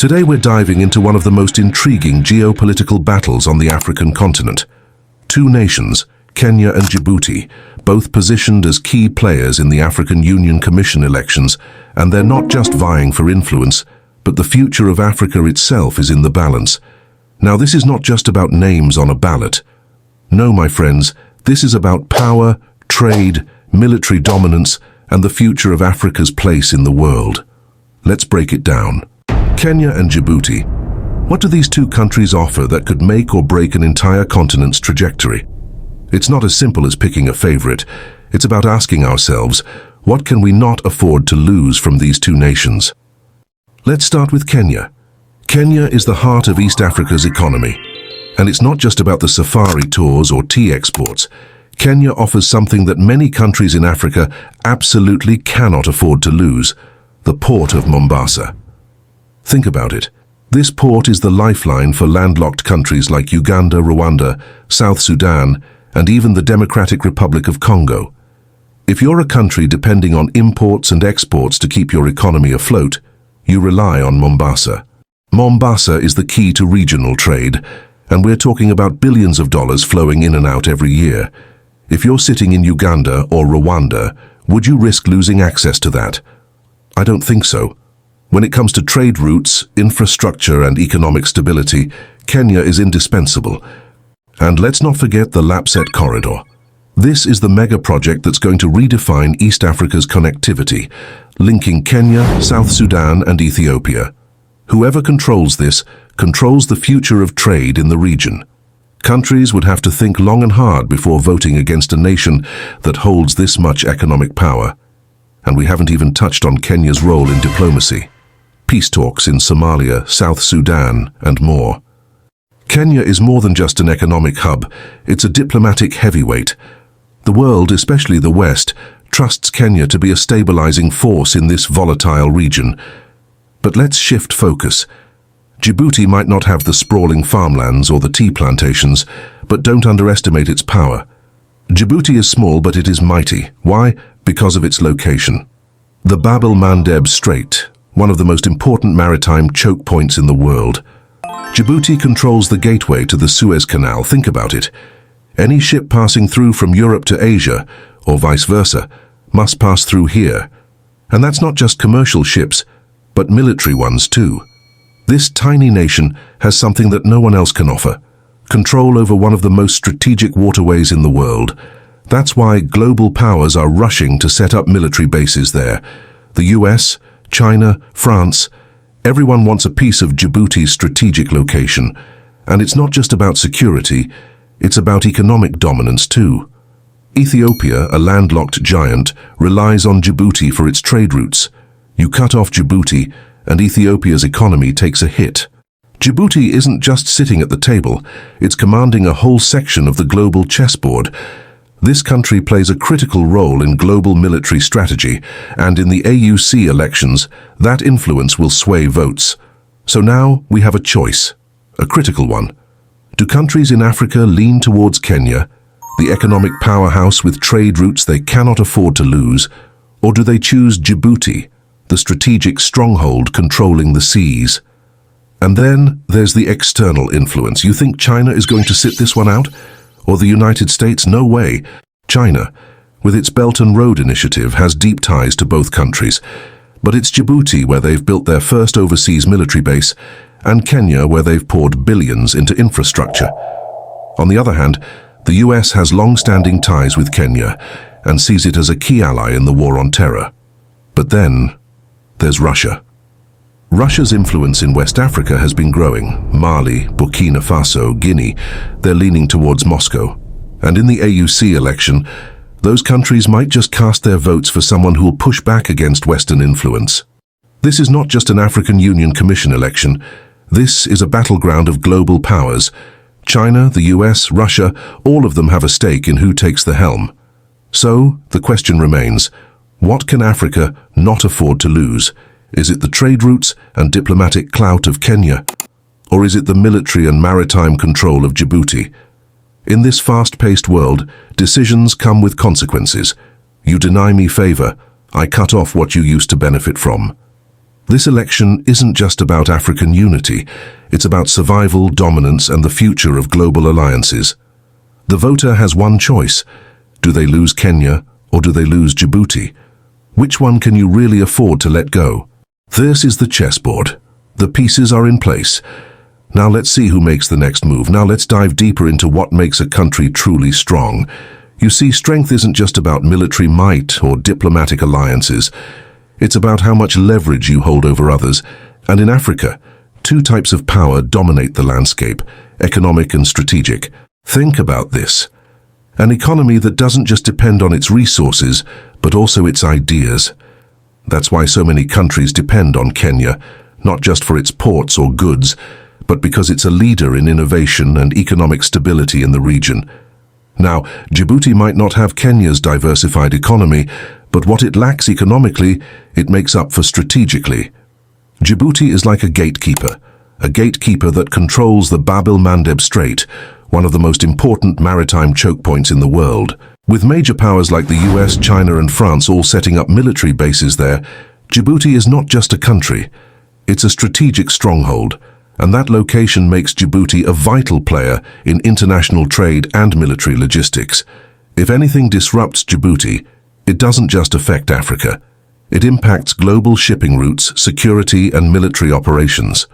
Today we're diving into one of the most intriguing geopolitical battles on the African continent. Two nations, Kenya and Djibouti, both positioned as key players in the African Union Commission elections, and they're not just vying for influence, but the future of Africa itself is in the balance. Now, this is not just about names on a ballot. No, my friends, this is about power, trade, military dominance, and the future of Africa's place in the world. Let's break it down. Kenya and Djibouti. What do these two countries offer that could make or break an entire continent's trajectory? It's not as simple as picking a favorite. It's about asking ourselves, what can we not afford to lose from these two nations? Let's start with Kenya. Kenya is the heart of East Africa's economy. And it's not just about the safari tours or tea exports. Kenya offers something that many countries in Africa absolutely cannot afford to lose: the port of Mombasa. Think about it. This port is the lifeline for landlocked countries like Uganda, Rwanda, South Sudan, and even the Democratic Republic of Congo. If you're a country depending on imports and exports to keep your economy afloat, you rely on Mombasa. Mombasa is the key to regional trade, and we're talking about billions of dollars flowing in and out every year. If you're sitting in Uganda or Rwanda, would you risk losing access to that? I don't think so. When it comes to trade routes, infrastructure, and economic stability, Kenya is indispensable. And let's not forget the Lapset Corridor. This is the mega project that's going to redefine East Africa's connectivity, linking Kenya, South Sudan, and Ethiopia. Whoever controls this controls the future of trade in the region. Countries would have to think long and hard before voting against a nation that holds this much economic power. And we haven't even touched on Kenya's role in diplomacy. Peace talks in Somalia, South Sudan, and more. Kenya is more than just an economic hub, it's a diplomatic heavyweight. The world, especially the West, trusts Kenya to be a stabilizing force in this volatile region. But let's shift focus. Djibouti might not have the sprawling farmlands or the tea plantations, but don't underestimate its power. Djibouti is small, but it is mighty. Why? Because of its location. The el-Mandeb Strait, one of the most important maritime choke points in the world. Djibouti controls the gateway to the Suez Canal. Think about it. Any ship passing through from Europe to Asia, or vice versa, must pass through here. And that's not just commercial ships, but military ones too. This tiny nation has something that no one else can offer: control over one of the most strategic waterways in the world. That's why global powers are rushing to set up military bases there. The US, China, France, everyone wants a piece of Djibouti's strategic location. And it's not just about security, it's about economic dominance too. Ethiopia, a landlocked giant, relies on Djibouti for its trade routes. You cut off Djibouti, and Ethiopia's economy takes a hit. Djibouti isn't just sitting at the table, it's commanding a whole section of the global chessboard. This country plays a critical role in global military strategy, and in the AUC elections, that influence will sway votes. So now we have a choice, a critical one. Do countries in Africa lean towards Kenya, the economic powerhouse with trade routes they cannot afford to lose, or do they choose Djibouti, the strategic stronghold controlling the seas? And then there's the external influence. You think China is going to sit this one out? Or the United States? No way. China, with its Belt and Road Initiative, has deep ties to both countries. But it's Djibouti where they've built their first overseas military base, and Kenya where they've poured billions into infrastructure. On the other hand, the US has long-standing ties with Kenya and sees it as a key ally in the war on terror. But then there's Russia. Russia's influence in West Africa has been growing. Mali, Burkina Faso, Guinea, they're leaning towards Moscow. And in the AUC election, those countries might just cast their votes for someone who will push back against Western influence. This is not just an African Union Commission election. This is a battleground of global powers. China, the US, Russia, all of them have a stake in who takes the helm. So, the question remains, what can Africa not afford to lose? Is it the trade routes and diplomatic clout of Kenya? Or is it the military and maritime control of Djibouti? In this fast-paced world, decisions come with consequences. You deny me favor, I cut off what you used to benefit from. This election isn't just about African unity, it's about survival, dominance, and the future of global alliances. The voter has one choice. Do they lose Kenya or do they lose Djibouti? Which one can you really afford to let go? This is the chessboard. The pieces are in place. Now let's see who makes the next move. Now let's dive deeper into what makes a country truly strong. You see, strength isn't just about military might or diplomatic alliances. It's about how much leverage you hold over others. And in Africa, two types of power dominate the landscape, economic and strategic. Think about this. An economy that doesn't just depend on its resources, but also its ideas. That's why so many countries depend on Kenya, not just for its ports or goods, but because it's a leader in innovation and economic stability in the region. Now, Djibouti might not have Kenya's diversified economy, but what it lacks economically, it makes up for strategically. Djibouti is like a gatekeeper that controls the el-Mandeb Strait, one of the most important maritime choke points in the world. With major powers like the US, China, and France all setting up military bases there, Djibouti is not just a country. It's a strategic stronghold, and that location makes Djibouti a vital player in international trade and military logistics. If anything disrupts Djibouti, it doesn't just affect Africa. It impacts global shipping routes, security, and military operations.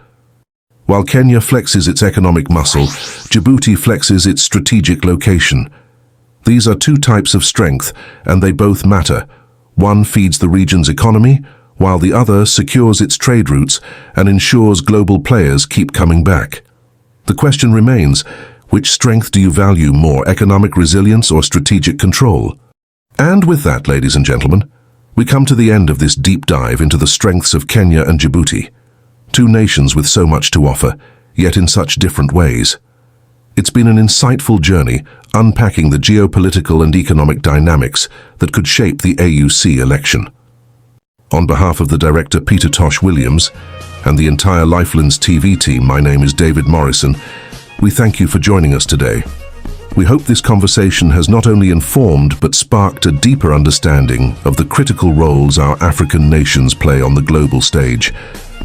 While Kenya flexes its economic muscle, Djibouti flexes its strategic location. These are two types of strength, and they both matter. One feeds the region's economy, while the other secures its trade routes and ensures global players keep coming back. The question remains, which strength do you value more, economic resilience or strategic control? And with that, ladies and gentlemen, we come to the end of this deep dive into the strengths of Kenya and Djibouti. Two nations with so much to offer, yet in such different ways. It's been an insightful journey unpacking the geopolitical and economic dynamics that could shape the AUC election. On behalf of the director Peter Tosh Williams and the entire LifeLens TV team, my name is David Morrison. We thank you for joining us today. We hope this conversation has not only informed but sparked a deeper understanding of the critical roles our African nations play on the global stage.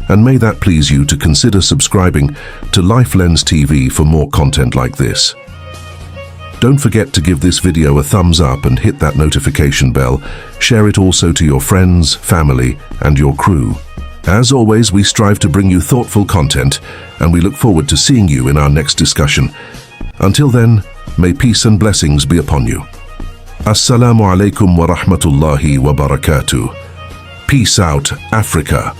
And may that please you to consider subscribing to LifeLens TV for more content like this. Don't forget to give this video a thumbs up and hit that notification bell. Share it also to your friends, family, and your crew. As always, we strive to bring you thoughtful content, and we look forward to seeing you in our next discussion. Until then, may peace and blessings be upon you. As-salamu alaykum wa rahmatullahi wa barakatuh. Peace out, Africa.